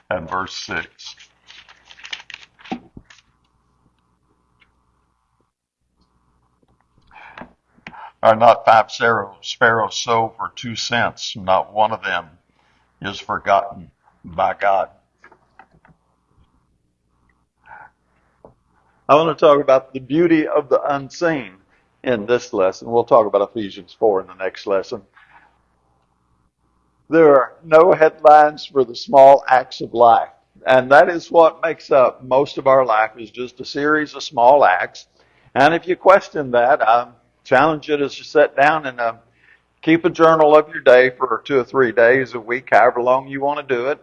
and verse 6. Are not 5 sparrows sold for 2 cents? Not one of them is forgotten by God. I want to talk about the beauty of the unseen in this lesson. We'll talk about Ephesians 4 in the next lesson. There are no headlines for the small acts of life. And that is what makes up most of our life, is just a series of small acts. And if you question that, I challenge you to sit down and keep a journal of your day for 2 or 3 days a week, however long you want to do it,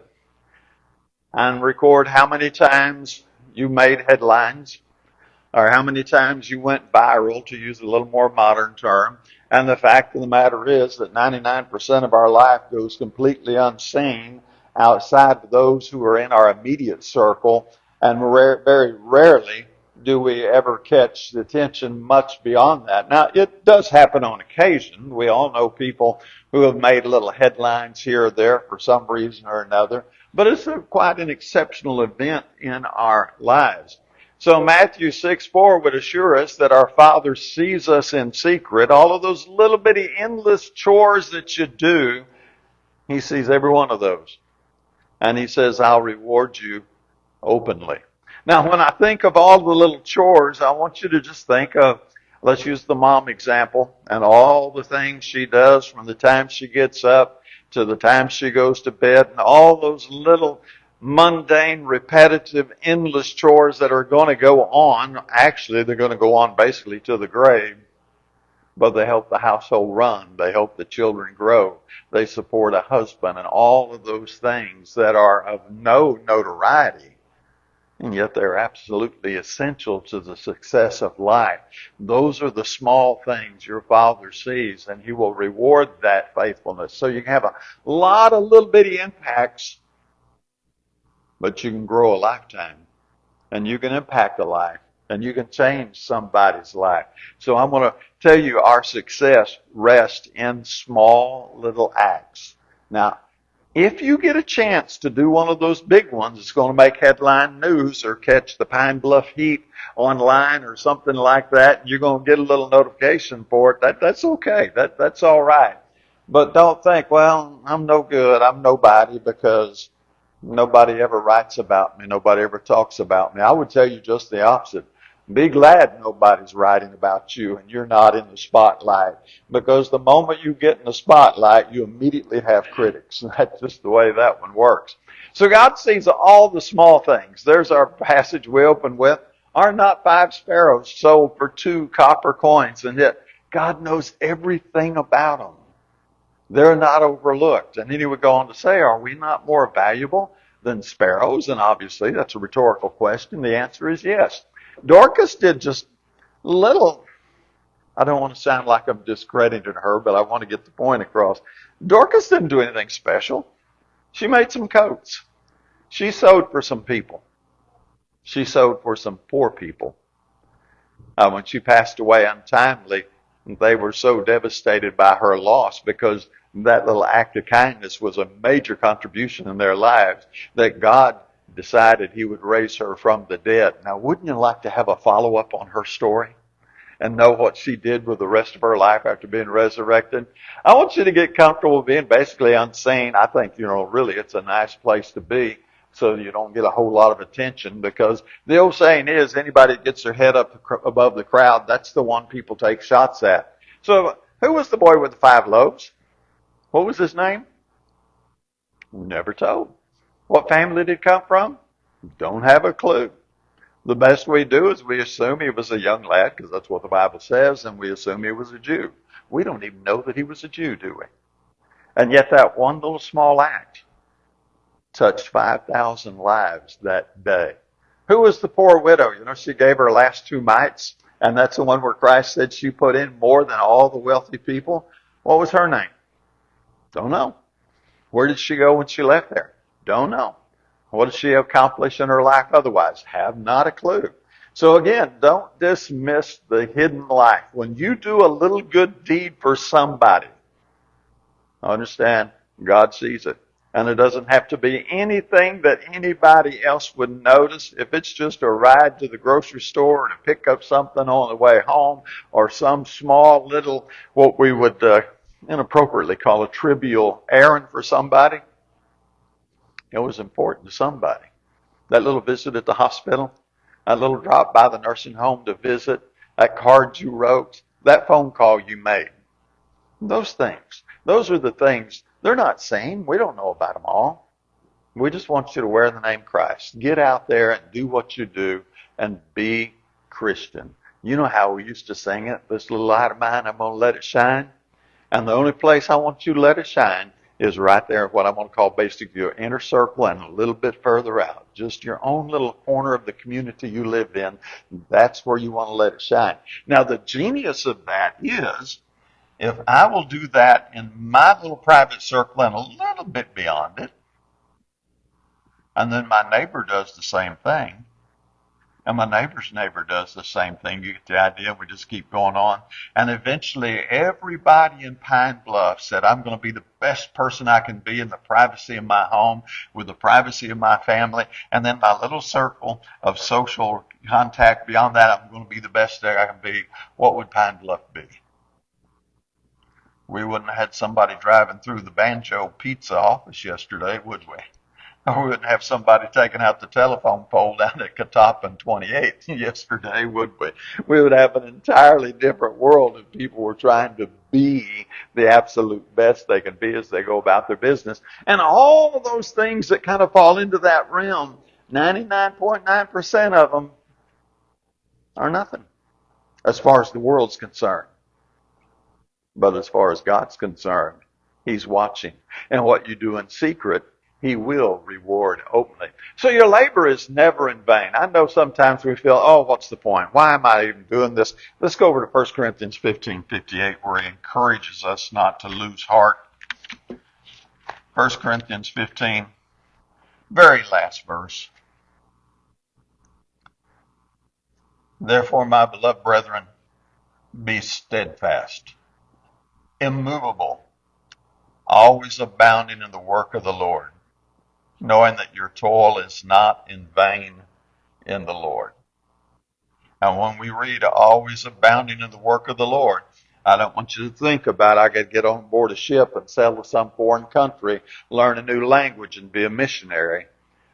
and record how many times you made headlines, or how many times you went viral, to use a little more modern term. And the fact of the matter is that 99% of our life goes completely unseen outside of those who are in our immediate circle, and very rarely do we ever catch the attention much beyond that. Now, it does happen on occasion. We all know people who have made little headlines here or there for some reason or another, but it's quite an exceptional event in our lives. So Matthew 6:4 would assure us that our Father sees us in secret. All of those little bitty endless chores that you do, He sees every one of those. And He says, I'll reward you openly. Now, when I think of all the little chores, I want you to just think of, let's use the mom example, and all the things she does from the time she gets up to the time she goes to bed, and all those little mundane, repetitive, endless chores that are going to go on. Actually, they're going to go on basically to the grave, but they help the household run. They help the children grow. They support a husband, and all of those things that are of no notoriety, and yet they're absolutely essential to the success of life. Those are the small things your Father sees, and He will reward that faithfulness. So you can have a lot of little bitty impacts, but you can grow a lifetime, and you can impact a life, and you can change somebody's life. So I'm going to tell you, our success rests in small little acts. Now, if you get a chance to do one of those big ones, it's going to make headline news or catch the Pine Bluff Heat online or something like that, you're going to get a little notification for it. That's okay. That's all right. But don't think, well, I'm no good. I'm nobody, because nobody ever writes about me. Nobody ever talks about me. I would tell you just the opposite. Be glad nobody's writing about you and you're not in the spotlight, because the moment you get in the spotlight, you immediately have critics. That's just the way that one works. So God sees all the small things. There's our passage we opened with. Are not 5 sparrows sold for 2 copper coins? And yet God knows everything about them. They're not overlooked. And then He would go on to say, are we not more valuable than sparrows? And obviously that's a rhetorical question. The answer is yes. Dorcas did just little. I don't want to sound like I'm discrediting her, but I want to get the point across. Dorcas didn't do anything special. She made some coats. She sewed for some people. She sewed for some poor people. When she passed away untimely, they were so devastated by her loss, because that little act of kindness was a major contribution in their lives, that God decided He would raise her from the dead. Now, wouldn't you like to have a follow-up on her story and know what she did with the rest of her life after being resurrected? I want you to get comfortable being basically unseen. I think, really it's a nice place to be, so you don't get a whole lot of attention, because the old saying is, anybody that gets their head up above the crowd, that's the one people take shots at. So who was the boy with the 5 loaves? What was his name? Never told. What family did it come from? Don't have a clue. The best we do is we assume he was a young lad, because that's what the Bible says, and we assume he was a Jew. We don't even know that he was a Jew, do we? And yet that one little small act touched 5,000 lives that day. Who was the poor widow? She gave her last 2 mites, and that's the one where Christ said she put in more than all the wealthy people. What was her name? Don't know. Where did she go when she left there? Don't know. What did she accomplish in her life otherwise? Have not a clue. So again, don't dismiss the hidden life. When you do a little good deed for somebody, understand, God sees it. And it doesn't have to be anything that anybody else would notice. If it's just a ride to the grocery store to pick up something on the way home, or some small little, what we would inappropriately call a trivial errand for somebody, it was important to somebody. That little visit at the hospital, that little drop by the nursing home to visit, that card you wrote, that phone call you made. Those things. Those are the things. They're not seen. We don't know about them all. We just want you to wear the name Christ. Get out there and do what you do and be Christian. You know how we used to sing it, this little light of mine, I'm going to let it shine. And the only place I want you to let it shine is right there, what I'm going to call basically your inner circle and a little bit further out. Just your own little corner of the community you live in. That's where you want to let it shine. Now, the genius of that is, if I will do that in my little private circle and a little bit beyond it, and then my neighbor does the same thing, and my neighbor's neighbor does the same thing. You get the idea. We just keep going on. And eventually everybody in Pine Bluff said, I'm going to be the best person I can be in the privacy of my home, with the privacy of my family. And then my little circle of social contact beyond that, I'm going to be the best that I can be. What would Pine Bluff be? We wouldn't have had somebody driving through the Banjo Pizza office yesterday, would we? Or we wouldn't have somebody taking out the telephone pole down at Catawba 28 yesterday, would we? We would have an entirely different world if people were trying to be the absolute best they can be as they go about their business. And all of those things that kind of fall into that realm, 99.9% of them are nothing as far as the world's concerned. But as far as God's concerned, He's watching. And what you do in secret, He will reward openly. So your labor is never in vain. I know sometimes we feel, oh, what's the point? Why am I even doing this? Let's go over to 1 Corinthians 15:58, where he encourages us not to lose heart. 1 Corinthians 15, very last verse. Therefore, my beloved brethren, be steadfast, immovable, always abounding in the work of the Lord, knowing that your toil is not in vain in the Lord. And when we read always abounding in the work of the Lord, I don't want you to think about I got to get on board a ship and sail to some foreign country, learn a new language, and be a missionary.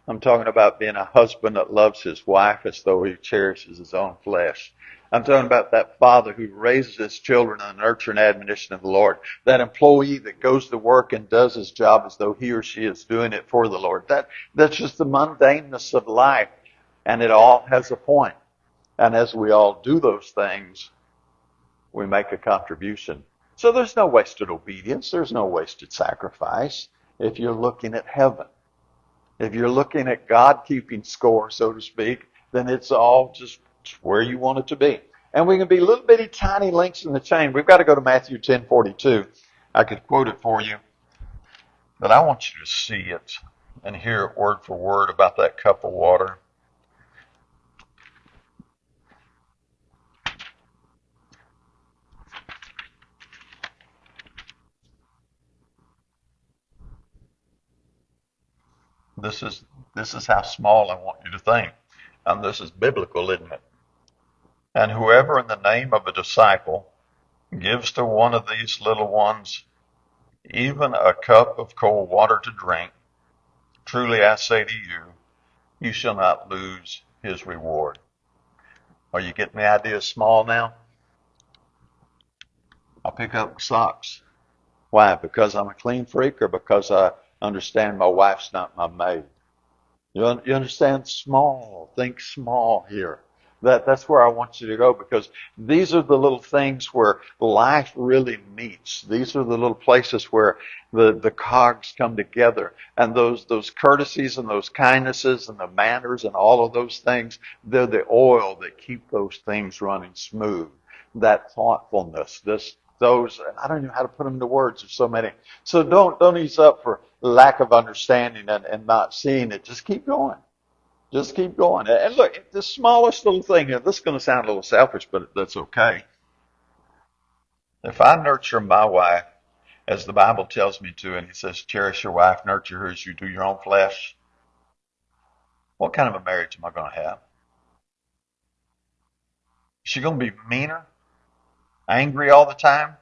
I'm talking about being a husband that loves his wife as though he cherishes his own flesh. I'm talking about that father who raises his children in the nurture and admonition of the Lord. That employee that goes to work and does his job as though he or she is doing it for the Lord. That's just the mundaneness of life. And it all has a point. And as we all do those things, we make a contribution. So there's no wasted obedience. There's no wasted sacrifice if you're looking at heaven. If you're looking at God keeping score, so to speak, then it's all just where you want it to be. And we can be little bitty tiny links in the chain. We've got to go to Matthew 10:42. I could quote it for you, but I want you to see it and hear it word for word about that cup of water. This is how small I want you to think. And this is biblical, isn't it? And whoever in the name of a disciple gives to one of these little ones even a cup of cold water to drink, truly I say to you, you shall not lose his reward. Are you getting the idea small now? I'll pick up socks. Why? Because I'm a clean freak, or because I understand my wife's not my maid? You understand? Small. Think small here. That's where I want you to go, because these are the little things where life really meets. These are the little places where the cogs come together, and those courtesies and those kindnesses and the manners and all of those things, they're the oil that keep those things running smooth. That thoughtfulness, those, I don't know how to put them into words. There's so many. So don't ease up for lack of understanding and not seeing it. Just keep going. Just keep going. And look, the smallest little thing here, this is going to sound a little selfish, but that's okay. If I nurture my wife as the Bible tells me to, and he says, cherish your wife, nurture her as you do your own flesh, what kind of a marriage am I going to have? Is she going to be meaner, angry all the time?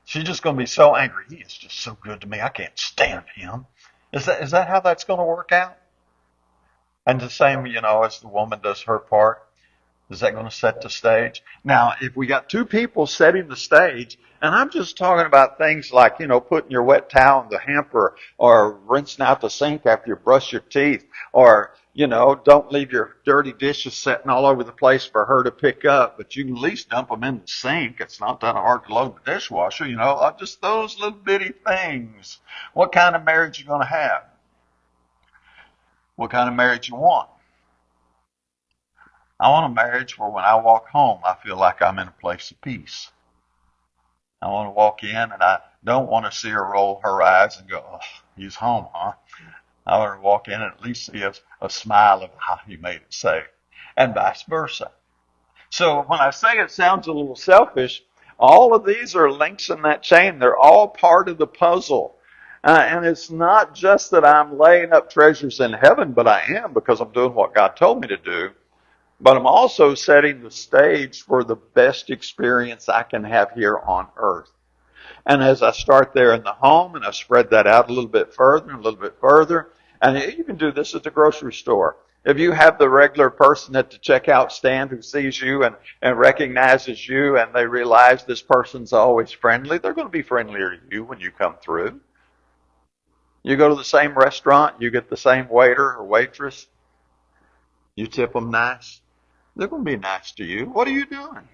She's just going to be so angry. He is just so good to me. I can't stand him. Is that how that's going to work out? And the same, as the woman does her part. Is that going to set the stage? Now, if we got two people setting the stage, and I'm just talking about things like, putting your wet towel in the hamper or rinsing out the sink after you brush your teeth or, don't leave your dirty dishes sitting all over the place for her to pick up, but you can at least dump them in the sink. It's not that hard to load the dishwasher, just those little bitty things. What kind of marriage you going to have? What kind of marriage you want? I want a marriage where when I walk home, I feel like I'm in a place of peace. I want to walk in and I don't want to see her roll her eyes and go, oh, he's home, huh? I want to walk in and at least see a smile of how he made it safe, and vice versa. So when I say it sounds a little selfish, all of these are links in that chain. They're all part of the puzzle. And it's not just that I'm laying up treasures in heaven, but I am because I'm doing what God told me to do. But I'm also setting the stage for the best experience I can have here on earth. And as I start there in the home and I spread that out a little bit further and a little bit further, and you can do this at the grocery store. If you have the regular person at the checkout stand who sees you and recognizes you and they realize this person's always friendly, they're going to be friendlier to you when you come through. You go to the same restaurant, you get the same waiter or waitress, you tip them nice. They're going to be nice to you. What are you doing?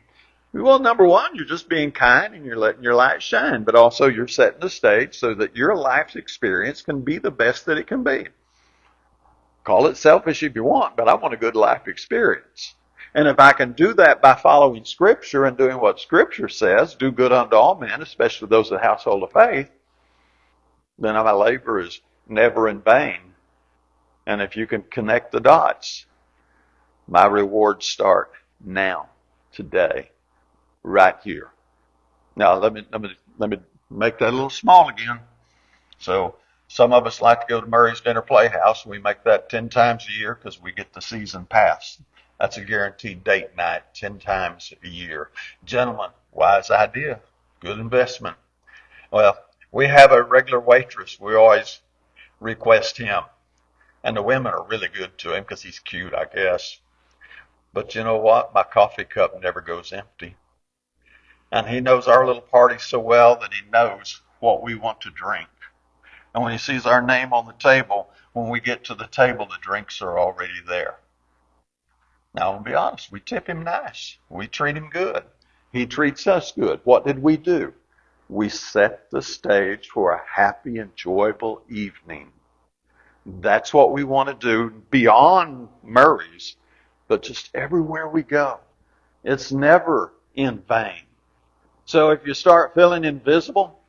Well, number one, you're just being kind and you're letting your light shine, but also you're setting the stage so that your life's experience can be the best that it can be. Call it selfish if you want, but I want a good life experience. And if I can do that by following Scripture and doing what Scripture says, do good unto all men, especially those of the household of faith, then my labor is never in vain. And if you can connect the dots, my rewards start now, today, right here. Now let me make that a little small again. So some of us like to go to Murray's Dinner Playhouse. We make that 10 times a year because we get the season pass. That's a guaranteed date night, 10 times a year. Gentlemen, wise idea, good investment. Well, we have a regular waitress. We always request him. And the women are really good to him because he's cute, I guess. But you know what? My coffee cup never goes empty. And he knows our little party so well that he knows what we want to drink. And when he sees our name on the table, when we get to the table, the drinks are already there. Now, I'll be honest, we tip him nice. We treat him good. He treats us good. What did we do? We set the stage for a happy, enjoyable evening. That's what we want to do beyond Murray's, but just everywhere we go. It's never in vain. So if you start feeling invisible,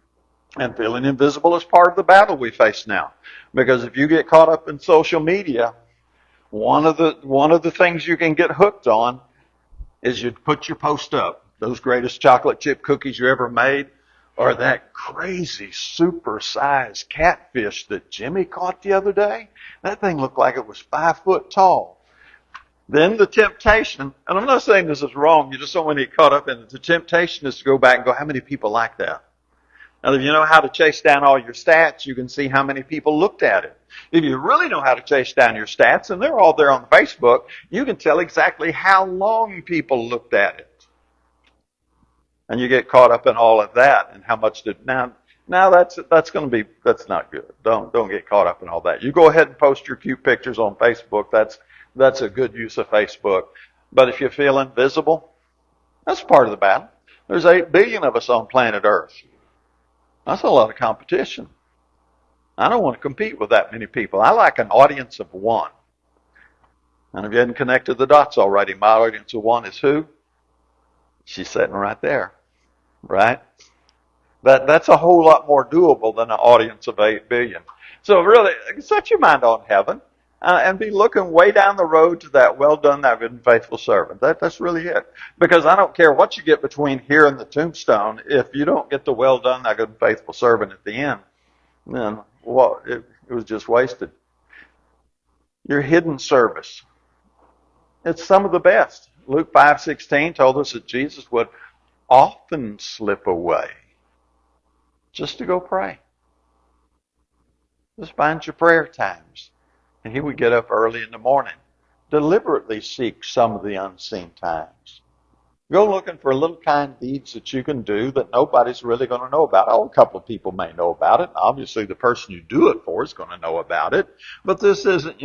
and feeling invisible is part of the battle we face now, because if you get caught up in social media, one of the things you can get hooked on is you put your post up, those greatest chocolate chip cookies you ever made, or that crazy super-sized catfish that Jimmy caught the other day. That thing looked like it was 5 foot tall. Then the temptation, and I'm not saying this is wrong, you just don't want to get caught up in it. The temptation is to go back and go, how many people like that? Now, if you know how to chase down all your stats, you can see how many people looked at it. If you really know how to chase down your stats, and they're all there on Facebook, you can tell exactly how long people looked at it. And you get caught up in all of that and how much did now that's not good. Don't get caught up in all that. You go ahead and post your cute pictures on Facebook. That's a good use of Facebook. But if you feel invisible, that's part of the battle. There's 8 billion of us on planet Earth. That's a lot of competition. I don't want to compete with that many people. I like an audience of one. And if you hadn't connected the dots already, my audience of one is who? She's sitting right there. Right? That's a whole lot more doable than an audience of 8 billion. So really, set your mind on heaven. and be looking way down the road to that well done, thou good and faithful servant. That's really it. Because I don't care what you get between here and the tombstone. If you don't get the well done, thou good and faithful servant at the end, then well, it was just wasted. Your hidden service. It's some of the best. Luke 5:16 told us that Jesus would often slip away just to go pray. Just find your prayer times. And he would get up early in the morning. Deliberately seek some of the unseen times. Go looking for little kind deeds that you can do that nobody's really going to know about. Oh, a couple of people may know about it. Obviously, the person you do it for is going to know about it. But this isn't,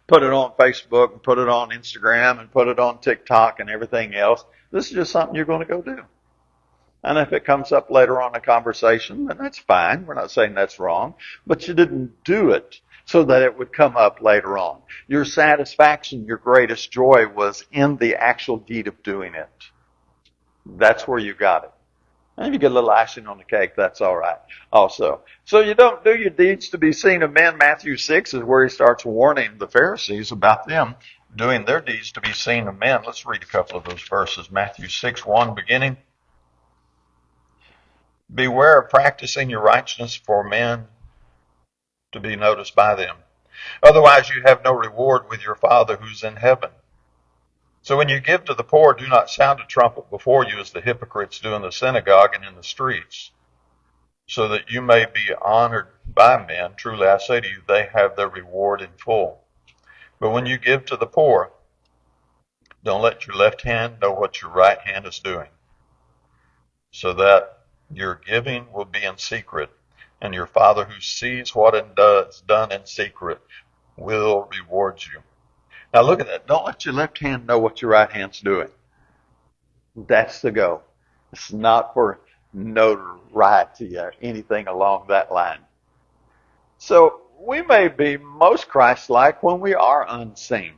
put it on Facebook and put it on Instagram and put it on TikTok and everything else. This is just something you're going to go do. And if it comes up later on in a conversation, then that's fine. We're not saying that's wrong. But you didn't do it so that it would come up later on. Your satisfaction, your greatest joy was in the actual deed of doing it. That's where you got it. And if you get a little icing on the cake, that's all right also. So you don't do your deeds to be seen of men. Matthew 6 is where he starts warning the Pharisees about them doing their deeds to be seen of men. Let's read a couple of those verses. Matthew 6:1 beginning. Beware of practicing your righteousness for men to be noticed by them. Otherwise you have no reward with your Father who's in heaven. So when you give to the poor, do not sound a trumpet before you as the hypocrites do in the synagogue and in the streets, so that you may be honored by men. Truly I say to you, they have their reward in full. But when you give to the poor, don't let your left hand know what your right hand is doing, so that your giving will be in secret, and your Father who sees what is done in secret will reward you. Now look at that. Don't let your left hand know what your right hand's doing. That's the goal. It's not for notoriety or anything along that line. So we may be most Christ-like when we are unseen.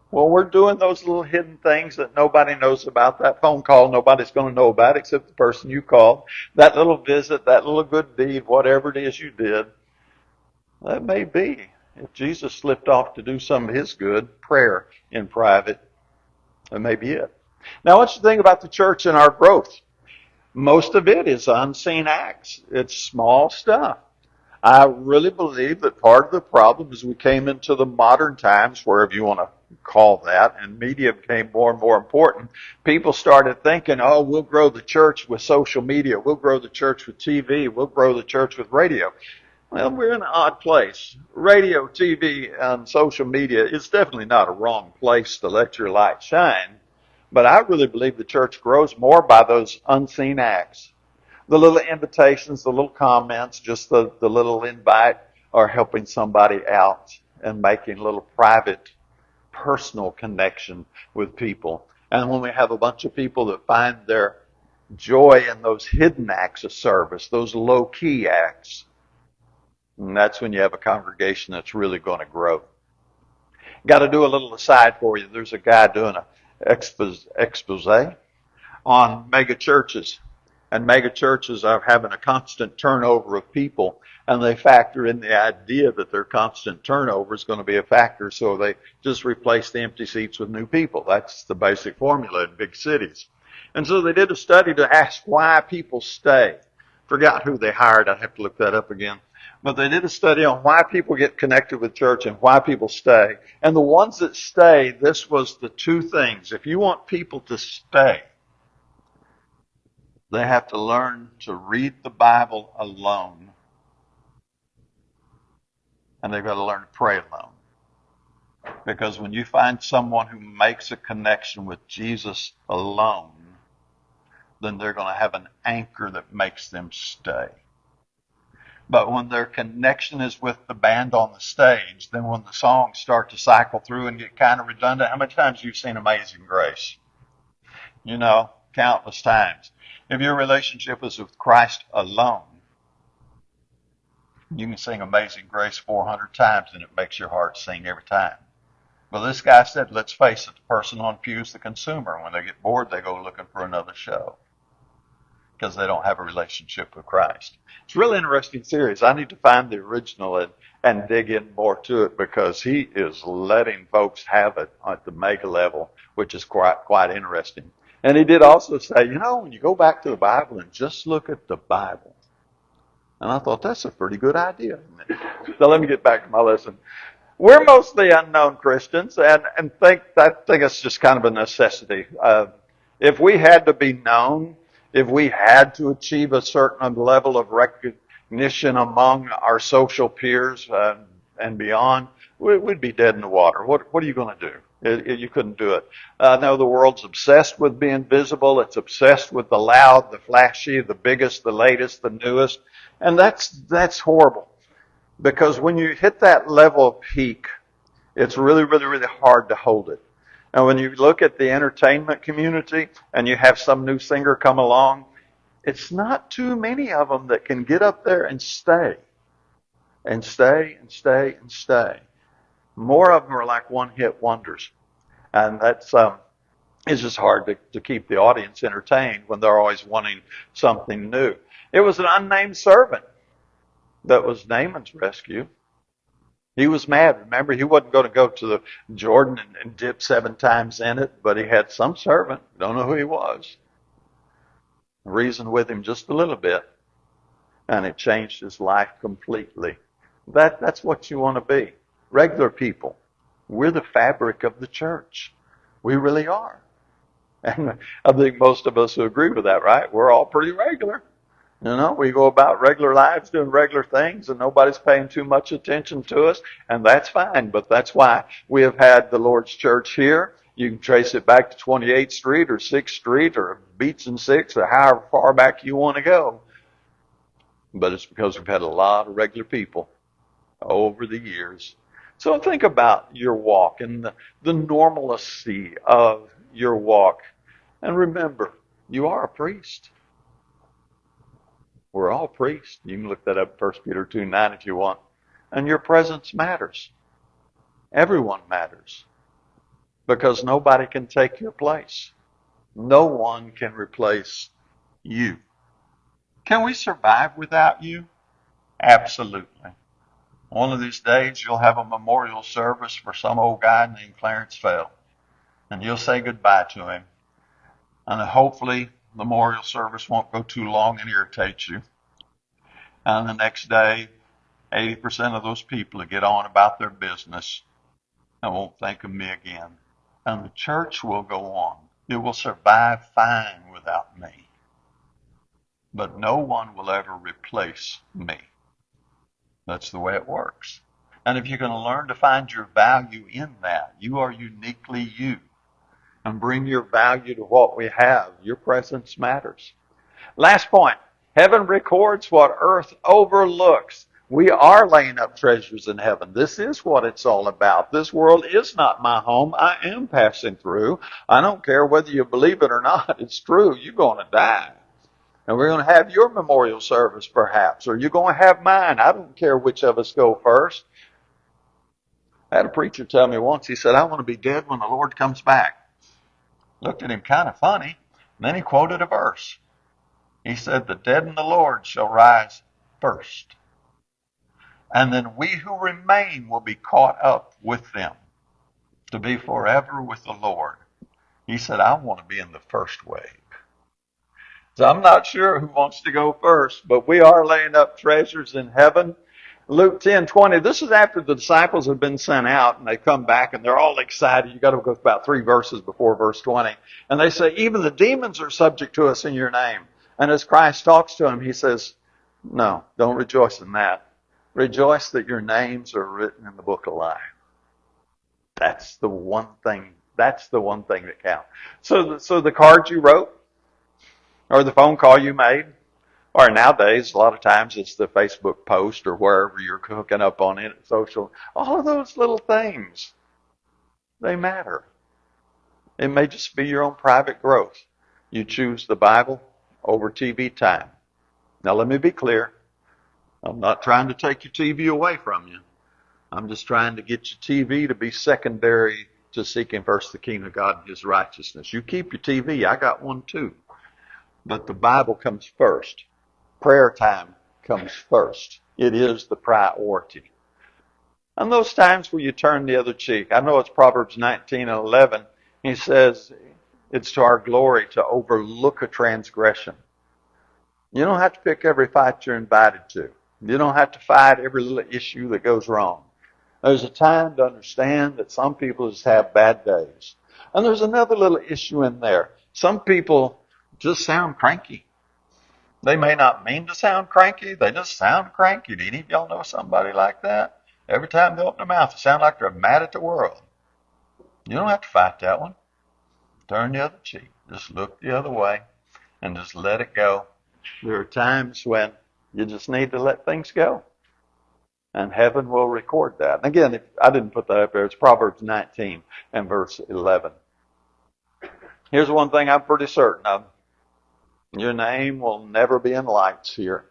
Well, we're doing those little hidden things that nobody knows about. That phone call, nobody's going to know about except the person you called. That little visit, that little good deed, whatever it is you did. That may be. If Jesus slipped off to do some of his good, prayer in private, that may be it. Now, what's the thing about the church and our growth? Most of it is unseen acts. It's small stuff. I really believe that part of the problem is we came into the modern times, wherever you want to call that, and media became more and more important. People started thinking, oh, we'll grow the church with social media. We'll grow the church with TV. We'll grow the church with radio. Well, we're in an odd place. Radio, TV, and social media is definitely not a wrong place to let your light shine. But I really believe the church grows more by those unseen acts. The little invitations, the little comments, just the little invite, are helping somebody out and making a little private, personal connection with people. And when we have a bunch of people that find their joy in those hidden acts of service, those low-key acts, and that's when you have a congregation that's really going to grow. Got to do a little aside for you. There's a guy doing an expose on mega churches. And mega churches are having a constant turnover of people, and they factor in the idea that their constant turnover is going to be a factor, so they just replace the empty seats with new people. That's the basic formula in big cities. And so they did a study to ask why people stay. Forgot who they hired. I'd have to look that up again. But they did a study on why people get connected with church and why people stay. And the ones that stay, this was the two things. If you want people to stay, they have to learn to read the Bible alone. And they've got to learn to pray alone. Because when you find someone who makes a connection with Jesus alone, then they're going to have an anchor that makes them stay. But when their connection is with the band on the stage, then when the songs start to cycle through and get kind of redundant, how many times you've seen Amazing Grace? Countless times. If your relationship is with Christ alone, you can sing Amazing Grace 400 times and it makes your heart sing every time. Well, this guy said, let's face it, the person on pew is the consumer. When they get bored, they go looking for another show. because they don't have a relationship with Christ. It's a really interesting series. I need to find the original and dig in more to it, because he is letting folks have it at the mega level, which is quite interesting. And he did also say, when you go back to the Bible and just look at the Bible. And I thought, that's a pretty good idea, isn't it? So let me get back to my lesson. We're mostly unknown Christians, and think it's just kind of a necessity. If we had to be known, if we had to achieve a certain level of recognition among our social peers and beyond, we'd be dead in the water. What are you going to do? You couldn't do it. I know the world's obsessed with being visible. It's obsessed with the loud, the flashy, the biggest, the latest, the newest. And that's horrible. Because when you hit that level of peak, it's really, really, really hard to hold it. And when you look at the entertainment community and you have some new singer come along, it's not too many of them that can get up there and stay. And stay, and stay, and stay. More of them are like one-hit wonders. And it's just hard to keep the audience entertained when they're always wanting something new. It was an unnamed servant that was Naaman's rescue. He was mad. Remember, he wasn't going to go to the Jordan and dip 7 times in it, but he had some servant, don't know who he was, reasoned with him just a little bit, and it changed his life completely. That's what you want to be. Regular people. We're the fabric of the church. We really are. And I think most of us who agree with that, right? We're all pretty regular. We go about regular lives doing regular things, and nobody's paying too much attention to us, and that's fine. But that's why we have had the Lord's Church here. You can trace it back to 28th Street or 6th Street or Beats and 6 or however far back you want to go. But it's because we've had a lot of regular people over the years. So think about your walk and the normalcy of your walk. And remember, you are a priest. We're all priests. You can look that up, 1 Peter 2:9 if you want. And your presence matters. Everyone matters. Because nobody can take your place. No one can replace you. Can we survive without you? Absolutely. One of these days you'll have a memorial service for some old guy named Clarence Fell. And you'll say goodbye to him. And hopefully the memorial service won't go too long and irritate you. And the next day, 80% of those people will get on about their business and won't think of me again. And the church will go on. It will survive fine without me. But no one will ever replace me. That's the way it works. And if you're going to learn to find your value in that, you are uniquely you. And bring your value to what we have. Your presence matters. Last point. Heaven records what earth overlooks. We are laying up treasures in heaven. This is what it's all about. This world is not my home. I am passing through. I don't care whether you believe it or not. It's true. You're going to die. And we're going to have your memorial service perhaps, or you're going to have mine. I don't care which of us go first. I had a preacher tell me once, he said, I want to be dead when the Lord comes back. Looked at him kind of funny. And then he quoted a verse. He said, the dead in the Lord shall rise first. And then we who remain will be caught up with them to be forever with the Lord. He said, I want to be in the first wave. So I'm not sure who wants to go first, but we are laying up treasures in heaven. Luke 10:20, this is after the disciples have been sent out and they come back and they're all excited. You got to go about 3 verses before verse 20. And they say, even the demons are subject to us in your name. And as Christ talks to them, he says, no, don't rejoice in that. Rejoice that your names are written in the book of life. That's the one thing that counts. So the cards you wrote, or the phone call you made, or nowadays, a lot of times it's the Facebook post or wherever you're hooking up on it, social. All of those little things, they matter. It may just be your own private growth. You choose the Bible over TV time. Now let me be clear. I'm not trying to take your TV away from you. I'm just trying to get your TV to be secondary to seeking first the kingdom of God and His righteousness. You keep your TV. I got one too. But the Bible comes first. Prayer time comes first. It is the priority. And those times where you turn the other cheek, I know it's Proverbs 19:11. He says it's to our glory to overlook a transgression. You don't have to pick every fight you're invited to. You don't have to fight every little issue that goes wrong. There's a time to understand that some people just have bad days. And there's another little issue in there. Some people just sound cranky. They may not mean to sound cranky. They just sound cranky. Do any of y'all know somebody like that? Every time they open their mouth, they sound like they're mad at the world. You don't have to fight that one. Turn the other cheek. Just look the other way and just let it go. There are times when you just need to let things go. And heaven will record that. And again, if I didn't put that up there, it's Proverbs 19 and verse 11. Here's one thing I'm pretty certain of. Your name will never be in lights here.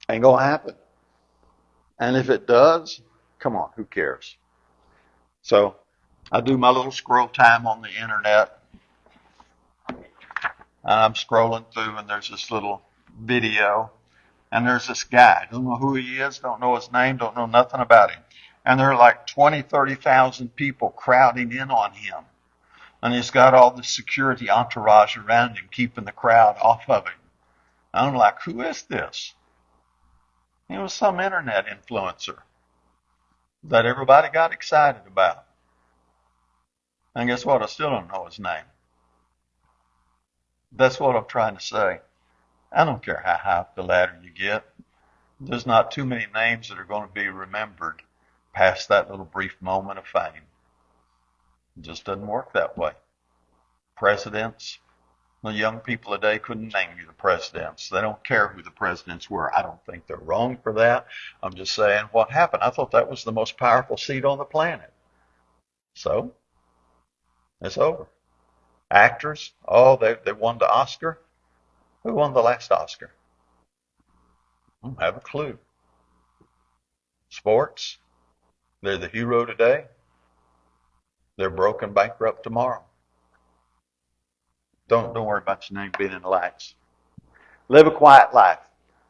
Ain't gonna happen. And if it does, come on, who cares? So I do my little scroll time on the internet. I'm scrolling through and there's this little video. And there's this guy. Don't know who he is, don't know his name, don't know nothing about him. And there are like 20, 30,000 people crowding in on him. And he's got all this security entourage around him, keeping the crowd off of him. And I'm like, who is this? He was some internet influencer that everybody got excited about. And guess what? I still don't know his name. That's what I'm trying to say. I don't care how high up the ladder you get. There's not too many names that are going to be remembered past that little brief moment of fame. It just doesn't work that way. Presidents, the young people today couldn't name you the presidents. They don't care who the presidents were. I don't think they're wrong for that. I'm just saying what happened. I thought that was the most powerful seat on the planet. So, it's over. Actors, they won the Oscar. Who won the last Oscar? I don't have a clue. Sports, they're the hero today. They're broke and bankrupt tomorrow. Don't worry about your name being in the lights. Live a quiet life.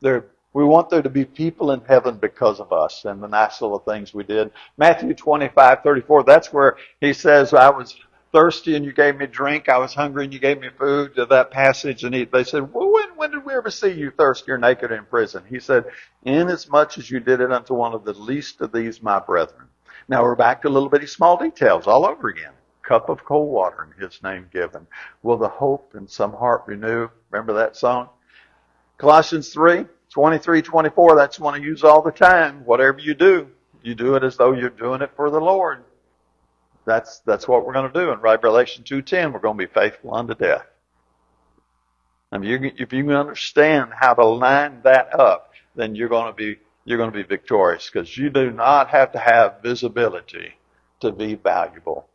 We want there to be people in heaven because of us and the nice little things we did. Matthew 25:34, that's where he says, I was thirsty and you gave me drink. I was hungry and you gave me food. To that passage, and they said, well, when did we ever see you thirsty or naked or in prison? He said, inasmuch as you did it unto one of the least of these, my brethren. Now we're back to little bitty small details all over again. Cup of cold water in his name given. Will the hope in some heart renew? Remember that song? Colossians 3:23-24, that's one I use all the time. Whatever you do it as though you're doing it for the Lord. That's what we're going to do. In Revelation 2:10, we're going to be faithful unto death. And if you can understand how to line that up, then you're going to be victorious, because you do not have to have visibility to be valuable.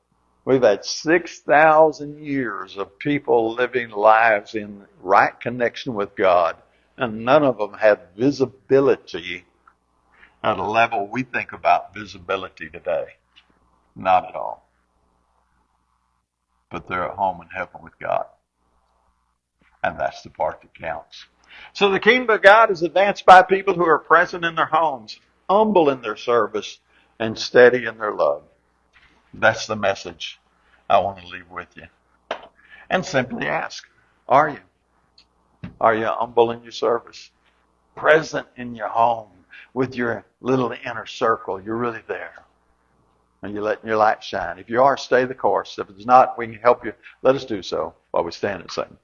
We've had 6,000 years of people living lives in right connection with God, and none of them had visibility at a level we think about visibility today. Not at all. But they're at home in heaven with God. And that's the part that counts. So the kingdom of God is advanced by people who are present in their homes, humble in their service, and steady in their love. That's the message I want to leave with you. And simply ask, are you? Are you humble in your service? Present in your home with your little inner circle? You're really there. And you're letting your light shine. If you are, stay the course. If it's not, we can help you. Let us do so while we stand and sing.